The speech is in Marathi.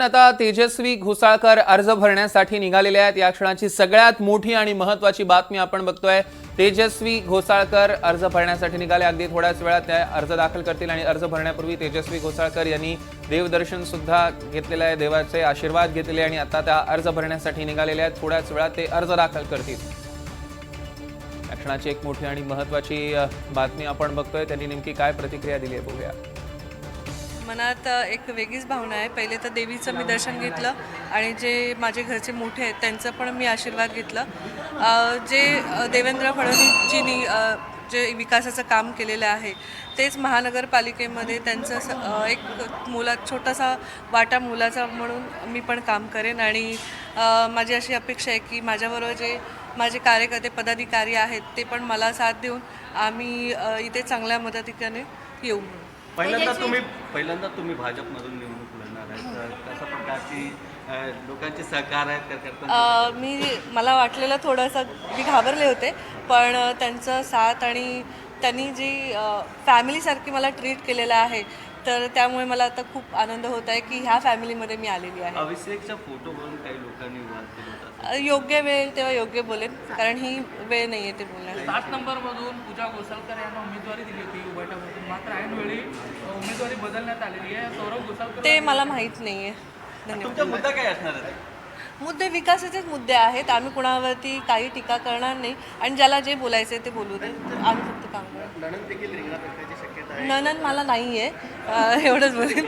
आता तेजस्वी घोसाळकर अर्ज भरण्यासाठी निघालेले आहेत। या क्षणाची सगळ्यात मोठी आणि महत्त्वाची बातमी आपण बघतोय। तेजस्वी घोसाळकर अर्ज भरण्यासाठी निघाले। अगदी थोड्याच वेळात ते अर्ज दाखल करतील आणि अर्ज भरण्यापूर्वी तेजस्वी घोसाळकर यांनी देवदर्शन सुद्धा घेतलेले आहे, देवाचे आशीर्वाद घेतलेले आणि आता त्या अर्ज भरण्यासाठी निघालेले आहेत। थोड्याच वेळात ते अर्ज दाखल करतील। या क्षणाची एक मोठी आणि महत्त्वाची बातमी आपण बघतोय। त्यांनी नेमकी काय प्रतिक्रिया दिली आहे बघूया। मनात एक वेगळीच भावना आहे। पहिले तर देवीचं मी दर्शन घेतलं आणि जे माझे घरचे मोठे आहेत त्यांचं पण मी आशीर्वाद घेतलं। जे देवेंद्र फडणवीसजींनी जे विकासाचं काम केलेलं आहे तेच महानगरपालिकेमध्ये त्यांचं एक छोटासा वाटा मुलाचा म्हणून मी पण काम करेन आणि माझी अशी अपेक्षा आहे की माझ्याबरोबर जे माझे कार्यकर्ते पदाधिकारी आहेत ते पण मला साथ देऊन आम्ही इथे चांगल्या मदतीने येऊ। पहिल्यांदा तुम्ही भाजपमधून निवडणूक लढणार आहे, तर कशा प्रकारची लोकांचे सहकार आहेत मला वाटलेलं थोडंसं मी घाबरले होते, पण त्यांचं साथ आणि त्यांनी जी फॅमिलीसारखी मला ट्रीट केलेलं आहे, तर त्यामुळे मला आता खूप आनंद होत आहे की ह्या फॅमिलीमध्ये मी आलेली आहे। अभिषेकच्या फोटोवरून काही लोकांनी वाद केला होता। योग्य वेळ तेव्हा योग्य बोलेन, कारण ही वेळ नाही आहे ते बोलण्याची। 7 नंबरमधून पूजा घोसाळकर यांना उमेदवारी दिली होती उभाटामधून, मात्र ऐनवेळी उमेदवारी बदलण्यात आलेली आहे। सौरभ घोसाळकर ते मला माहीत नाही आहे। धन्यवाद। तुमचा मुद्दा काय असणार आहे? मुद्दे विकासाचेच मुद्दे आहेत। आम्ही कुणावरती काही टीका करणार नाही आणि ज्याला जे बोलायचे ते बोलू दे। आम्ही फक्त काम करणार। नणंद मला नाही आहे, एवढंच बोलेन।